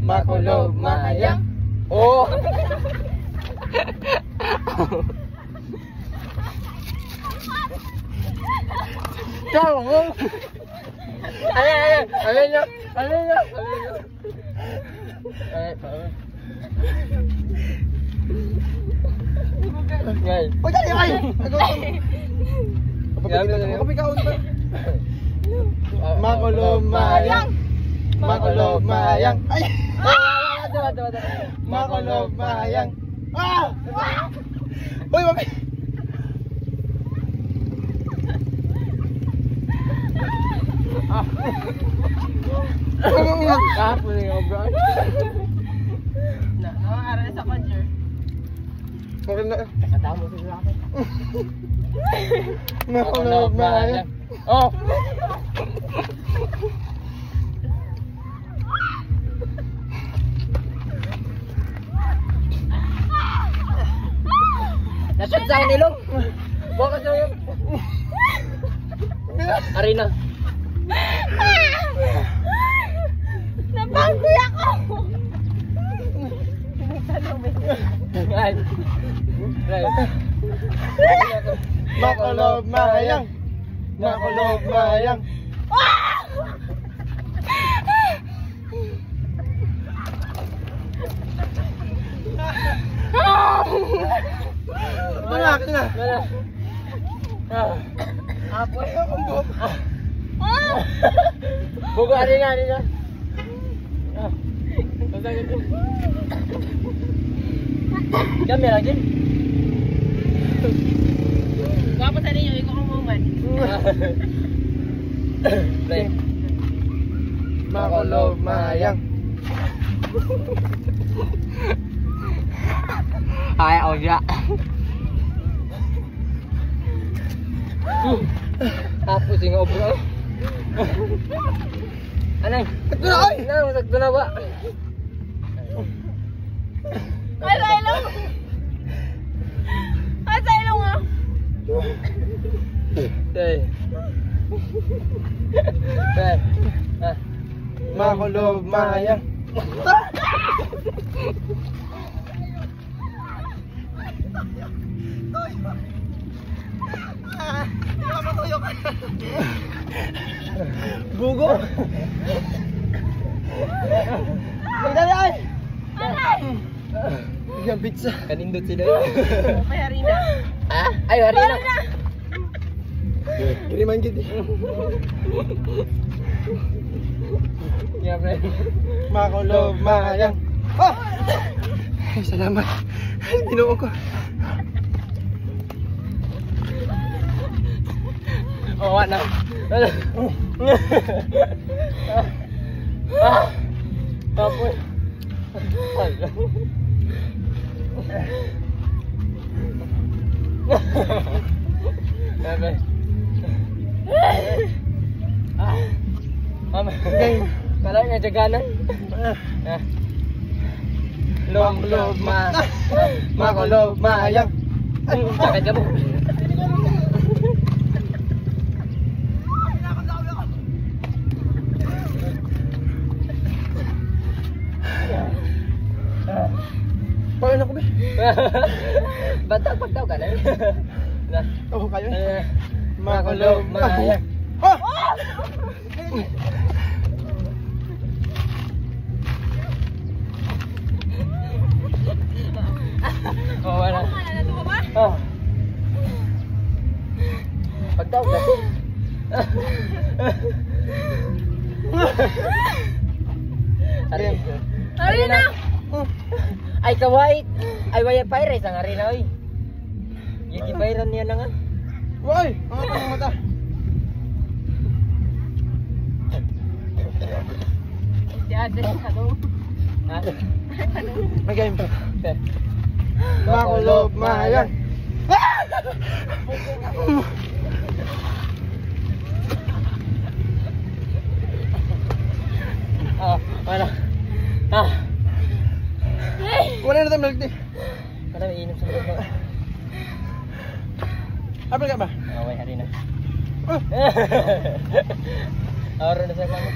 makulob, mahayang. Oh. Ciao. Ayo. Ngay. Oh, dali ay. Kapag ikaw ba? Makulob, mahayang. Makulob, mahayang. Ay. Dapat. Makulob, mahayang. Ah! Uy, mami. Kahapon yung bro. Nakakaroon sa conjure. Maganda. Nakatama sila ako. Makulob, mahayang. Oh! Nasaan sa akin ilong? Bakit sa yun? Arena. Nabanggoy ako! Right. Makulob, mahayang. Makulob, mahayang. Malaki na. Apoy akong buhok. Bugo, arena. Kami lagi. Guwapo sa ninyo, ikaw ang moment. Makulob, mahayang. Ay, oja. Tapos yung obro. Anay? Sakto na, ay! Sakto na ba? Ay, sa ilong! Ay, sa ilong ah! Makulob, mahayang. Bugo. Magdali ay. Bigyan pizza. Kanindot sila. May harina. Ah? Ay, harina. Kiriman kita. Yeah, friend. Makulob, mahayang. Oh! Ay, salamat. Tinuo ko. Oh, wala. Tapos. Mama. Kala niya jaganan. Makulob, makulob, mahayang. Sakit ka mo. Paano ko ba? Bantag ka na. Oh, kayo. Makulob, mahayang. Oh! Oh, wala. Ano ba ba? Oh. Pagdaw ka. Harina! Ay kawait. Ay waya pirates ang arena oy. Yung gipairan niya na nga. Woy! Ang mata. Si Adres, ano? Ha? May game pa. Makulob, mahayang. Oh, wala. Ah. Wala na tayo milk tea. Wala may inom sa mga. Apel ka ba? Oh, wala harina. Oh! Aro na sa kamo.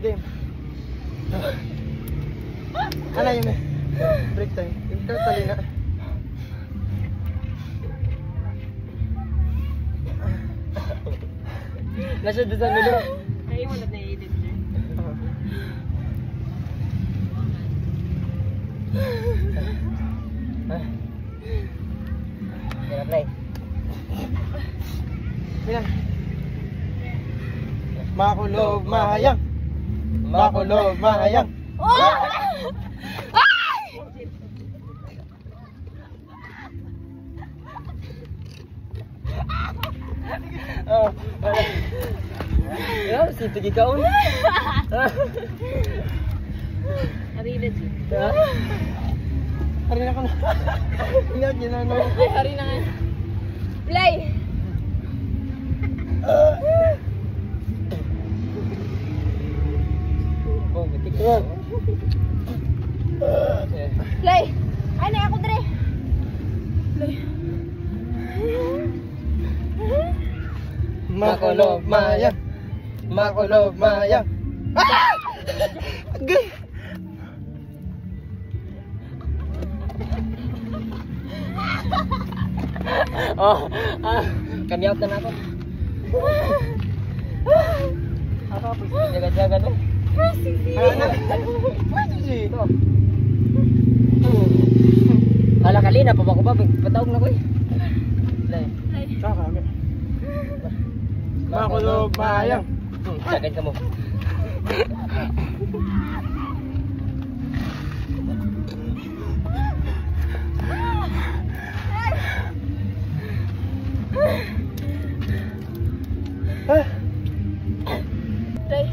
Game. Ano yun eh? Break time. Yung tali na. Nasa doon sa milo. Ay, wala na i-edit niya. Kaya play. Bilang. Makulog mahayang. Makulog mahayang. Oh. Ya, si pergi kaun. Harina siya. Hari na ko na. Ingat yun ano. Ay, harina nga. Play! Oh, betik tu. Play! Ay, na ako dre. Play. Makulog mahayang. Makulog mahayang. Gay. Oh, kanyap na ako. Apa apa jaga-jaga tu. Ano? Pwede si. Ala kali na pa ba ko ba pataog na ko eh. Play. Play. Kaka. Makulog mahayang. Jagain kamu. Play.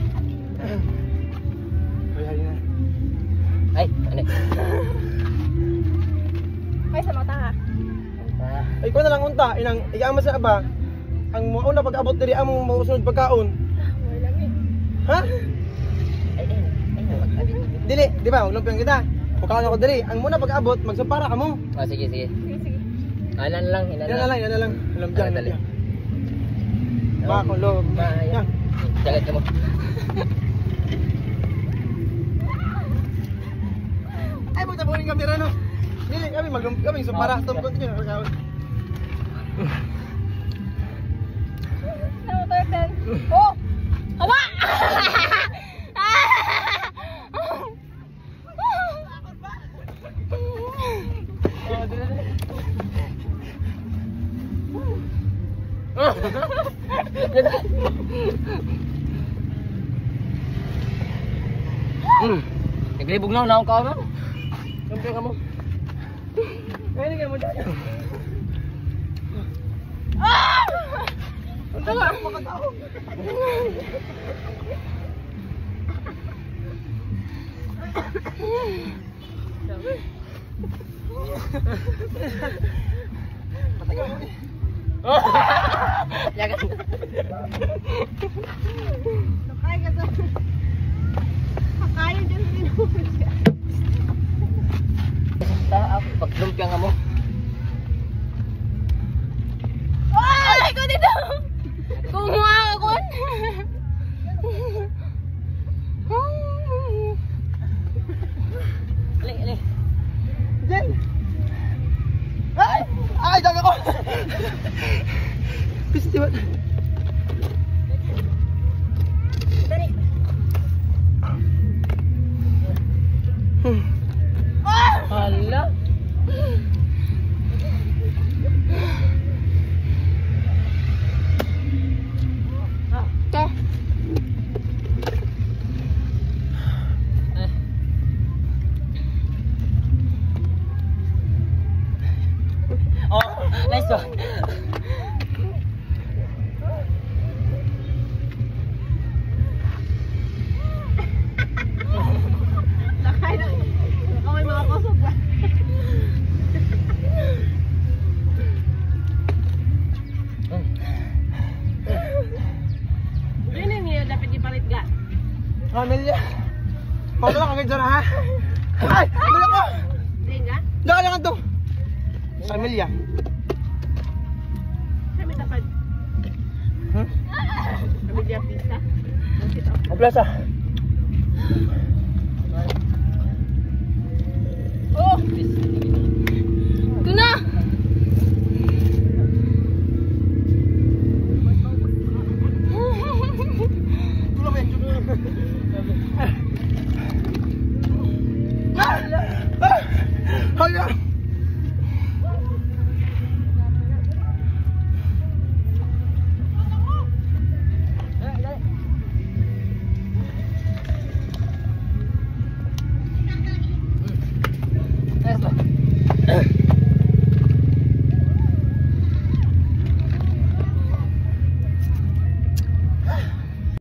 Ay, hari na. Ay, ano? Ay, sa mata ha. Ay, ko na lang unta. Inang, iyama sa aba. Ang mga una pag-abot diri among mausunod pagkaon. Wala mi. Ha? Ay. Dili, di ba? Ulumpian kita. Pagkaon ako diri. Ang muna pag-abot, magsapara ka mo. Oh, sige, sige. Sige, sige. Anan lang, Yan na lang, yan na lang. Ulumpian. Dali. Makulog mahayang. Jagain kamu. Ay, magtapunin kami rin, no? Dili, kami sapara. Stop continue. Pagkaon. Ano tayo, Ten? Oh! Hawa! Naglibog na ako ka na. Siyempre ka mo. Pwede ka mo dyan. Ito nga. Jangan. Ay, gato. Kakain dyan sa minuto. Ako paglumpia nga mo. Ay, ko dito. Kumuha ako. Ali, ali. Jen! Ay! Ay, dami ko! Festival. Dali. Hala. Okay. Oh, nice one. Nakay na. Nakaway mga kusog ba? Ano niya dapat ipalit ga? Amelia. Paano lang agad dyan, ha? Ay! Dala ko! Hindi nga? Dala lang ito! Amelia. Kami tapad. Hmm? Kami diya pista. Plaza. Oh! Ito na! Tulog yan, tulog. Hala!